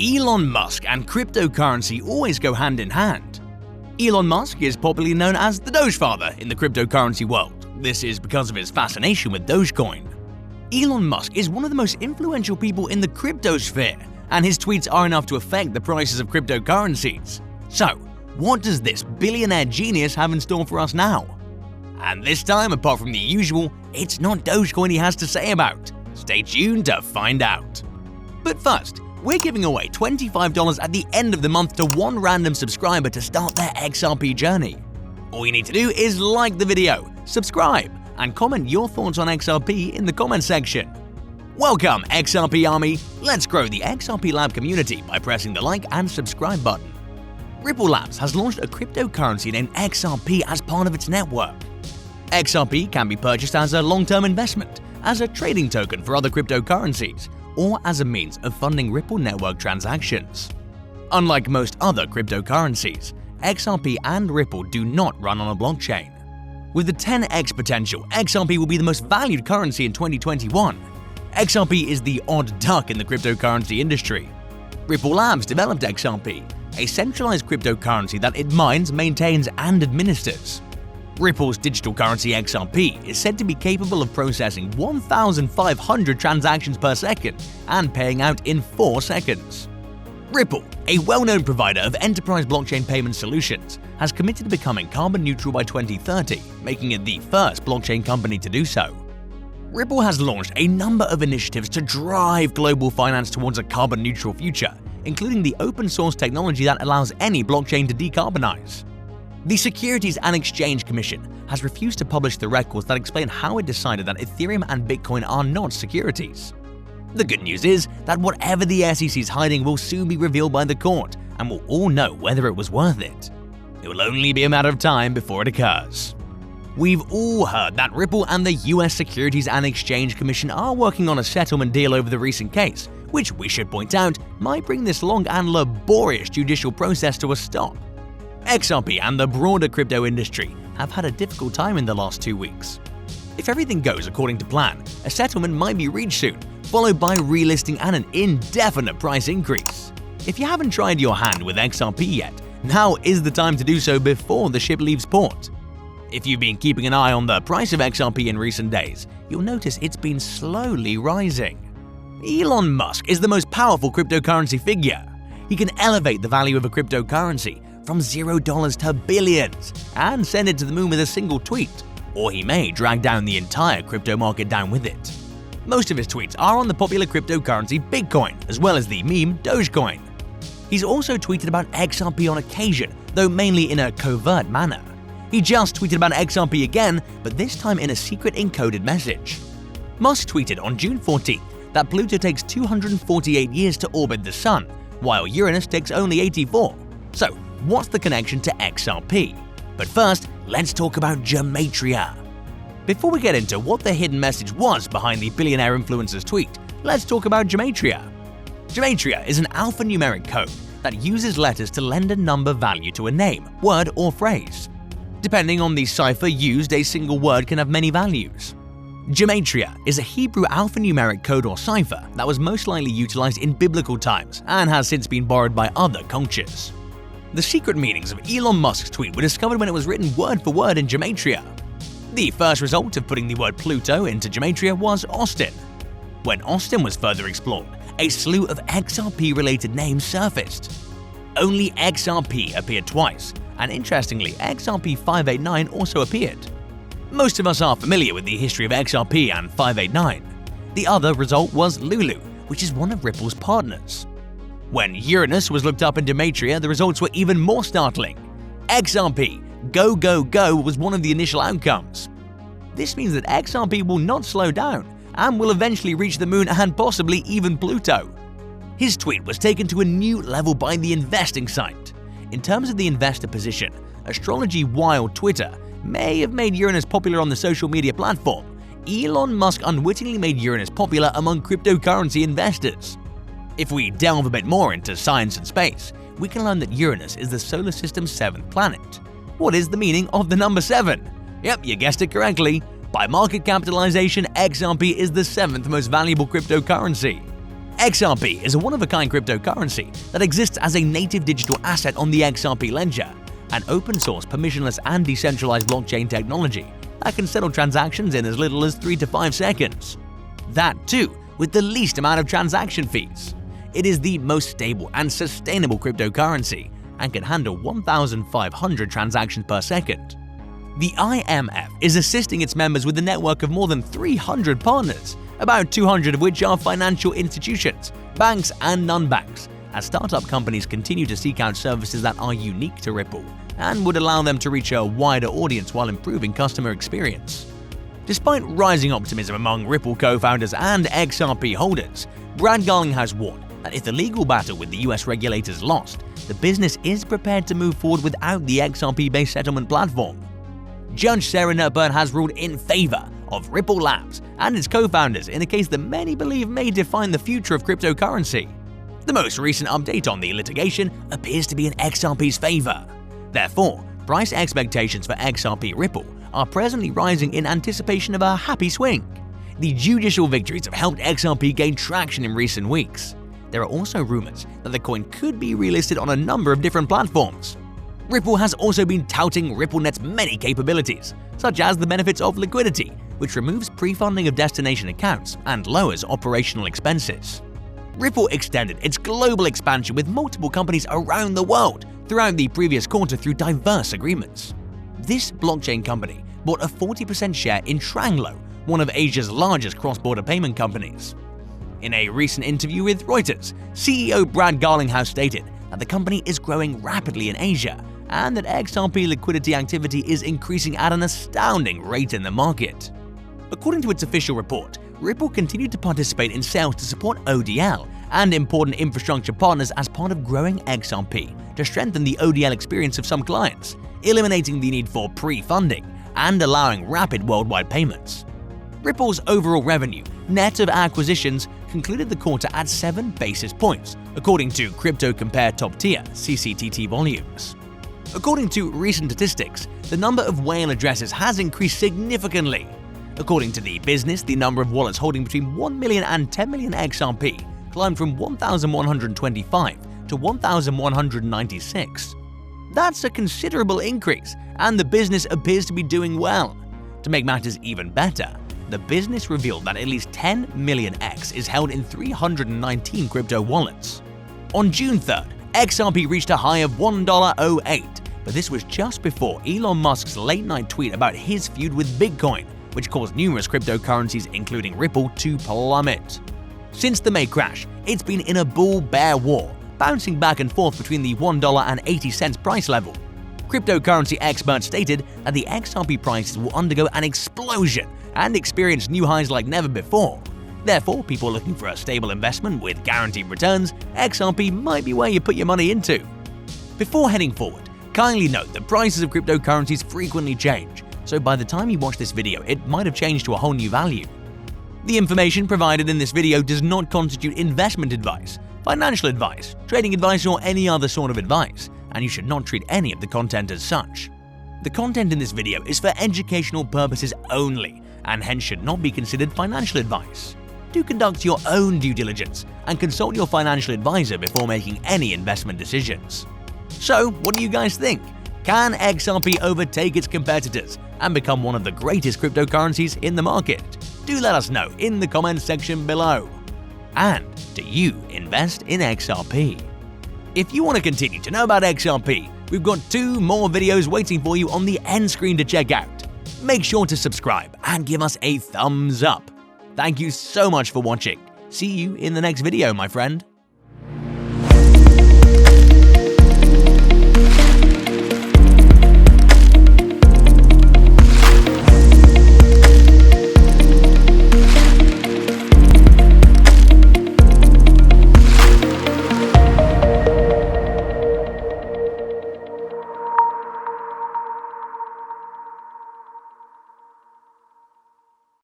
Elon Musk and cryptocurrency always go hand in hand. Elon Musk is popularly known as the Dogefather in the cryptocurrency world. This is because of his fascination with Dogecoin. Elon Musk is one of the most influential people in the cryptosphere, and his tweets are enough to affect the prices of cryptocurrencies. So, what does this billionaire genius have in store for us now? And this time, apart from the usual, it's not Dogecoin he has to say about. Stay tuned to find out. But first, we're giving away $25 at the end of the month to one random subscriber to start their XRP journey. All you need to do is like the video, subscribe, and comment your thoughts on XRP in the comment section. Welcome, XRP Army! Let's grow the XRP Lab community by pressing the like and subscribe button. Ripple Labs has launched a cryptocurrency named XRP as part of its network. XRP can be purchased as a long-term investment, as a trading token for other cryptocurrencies, or as a means of funding Ripple network transactions. Unlike most other cryptocurrencies, XRP and Ripple do not run on a blockchain. With the 10x potential, XRP will be the most valued currency in 2021. XRP is the odd duck in the cryptocurrency industry. Ripple Labs developed XRP, a centralized cryptocurrency that it mines, maintains, and administers. Ripple's digital currency XRP is said to be capable of processing 1,500 transactions per second and paying out in 4 seconds. Ripple, a well-known provider of enterprise blockchain payment solutions, has committed to becoming carbon neutral by 2030, making it the first blockchain company to do so. Ripple has launched a number of initiatives to drive global finance towards a carbon neutral future, including the open source technology that allows any blockchain to decarbonize. The Securities and Exchange Commission has refused to publish the records that explain how it decided that Ethereum and Bitcoin are not securities. The good news is that whatever the SEC is hiding will soon be revealed by the court, and we'll all know whether it was worth it. It will only be a matter of time before it occurs. We've all heard that Ripple and the US Securities and Exchange Commission are working on a settlement deal over the recent case, which we should point out might bring this long and laborious judicial process to a stop. XRP and the broader crypto industry have had a difficult time in the last 2 weeks. If everything goes according to plan, a settlement might be reached soon, followed by relisting and an indefinite price increase. If you haven't tried your hand with XRP yet, now is the time to do so before the ship leaves port. If you've been keeping an eye on the price of XRP in recent days, you'll notice it's been slowly rising. Elon Musk is the most powerful cryptocurrency figure. He can elevate the value of a cryptocurrency from $0 to billions and send it to the moon with a single tweet, or he may drag down the entire crypto market down with it. Most of his tweets are on the popular cryptocurrency Bitcoin, as well as the meme Dogecoin. He's also tweeted about XRP on occasion, though mainly in a covert manner. He just tweeted about XRP again, but this time in a secret encoded message. Musk tweeted on June 14th that Pluto takes 248 years to orbit the Sun, while Uranus takes only 84. So, what's the connection to XRP? But first, let's talk about Gematria. Before we get into what the hidden message was behind the billionaire influencer's tweet, let's talk about Gematria. Gematria is an alphanumeric code that uses letters to lend a number value to a name, word, or phrase. Depending on the cipher used, a single word can have many values. Gematria is a Hebrew alphanumeric code or cipher that was most likely utilized in biblical times and has since been borrowed by other cultures. The secret meanings of Elon Musk's tweet were discovered when it was written word for word in Gematria. The first result of putting the word Pluto into Gematria was Austin. When Austin was further explored, a slew of XRP-related names surfaced. Only XRP appeared twice, and interestingly, XRP 589 also appeared. Most of us are familiar with the history of XRP and 589. The other result was Lulu, which is one of Ripple's partners. When Uranus was looked up in Gematria, the results were even more startling. XRP, go go go, was one of the initial outcomes. This means that XRP will not slow down and will eventually reach the moon and possibly even Pluto. His tweet was taken to a new level by the investing site. In terms of the investor position, Astrology while Twitter may have made Uranus popular on the social media platform, Elon Musk unwittingly made Uranus popular among cryptocurrency investors. If we delve a bit more into science and space, we can learn that Uranus is the solar system's 7th planet. What is the meaning of the number 7? Yep, you guessed it correctly. By market capitalization, XRP is the 7th most valuable cryptocurrency. XRP is a one-of-a-kind cryptocurrency that exists as a native digital asset on the XRP ledger, an open-source, permissionless, and decentralized blockchain technology that can settle transactions in as little as 3 to 5 seconds. That too, with the least amount of transaction fees. It is the most stable and sustainable cryptocurrency and can handle 1,500 transactions per second. The IMF is assisting its members with a network of more than 300 partners, about 200 of which are financial institutions, banks, and non-banks, as startup companies continue to seek out services that are unique to Ripple and would allow them to reach a wider audience while improving customer experience. Despite rising optimism among Ripple co-founders and XRP holders, Brad Garlinghouse warned that if the legal battle with the US regulators lost, the business is prepared to move forward without the XRP-based settlement platform. Judge Sarah Nutburn has ruled in favor of Ripple Labs and its co-founders in a case that many believe may define the future of cryptocurrency. The most recent update on the litigation appears to be in XRP's favor. Therefore, price expectations for XRP Ripple are presently rising in anticipation of a happy swing. The judicial victories have helped XRP gain traction in recent weeks. There are also rumors that the coin could be relisted on a number of different platforms. Ripple has also been touting RippleNet's many capabilities, such as the benefits of liquidity, which removes pre-funding of destination accounts and lowers operational expenses. Ripple extended its global expansion with multiple companies around the world throughout the previous quarter through diverse agreements. This blockchain company bought a 40% share in Tranglo, one of Asia's largest cross-border payment companies. In a recent interview with Reuters, CEO Brad Garlinghouse stated that the company is growing rapidly in Asia and that XRP liquidity activity is increasing at an astounding rate in the market. According to its official report, Ripple continued to participate in sales to support ODL and important infrastructure partners as part of growing XRP to strengthen the ODL experience of some clients, eliminating the need for pre-funding and allowing rapid worldwide payments. Ripple's overall revenue, net of acquisitions, concluded the quarter at 7 basis points, according to Crypto Compare Top Tier (CCTT) volumes. According to recent statistics, the number of whale addresses has increased significantly. According to the business, the number of wallets holding between 1 million and 10 million XRP climbed from 1,125 to 1,196. That's a considerable increase, and the business appears to be doing well. To make matters even better, the business revealed that at least 10 million X is held in 319 crypto wallets. On June 3rd, XRP reached a high of $1.08, but this was just before Elon Musk's late-night tweet about his feud with Bitcoin, which caused numerous cryptocurrencies, including Ripple, to plummet. Since the May crash, it's been in a bull-bear war, bouncing back and forth between the $1.80 price level. Cryptocurrency experts stated that the XRP prices will undergo an explosion and experience new highs like never before. Therefore, people looking for a stable investment with guaranteed returns, XRP might be where you put your money into. Before heading forward, kindly note that prices of cryptocurrencies frequently change, so by the time you watch this video, it might have changed to a whole new value. The information provided in this video does not constitute investment advice, financial advice, trading advice, or any other sort of advice, and you should not treat any of the content as such. The content in this video is for educational purposes only, and hence should not be considered financial advice. Do conduct your own due diligence and consult your financial advisor before making any investment decisions. So, what do you guys think? Can XRP overtake its competitors and become one of the greatest cryptocurrencies in the market? Do let us know in the comments section below. And do you invest in XRP? If you want to continue to know about XRP, we've got 2 more videos waiting for you on the end screen to check out. Make sure to subscribe and give us a thumbs up. Thank you so much for watching. See you in the next video, my friend.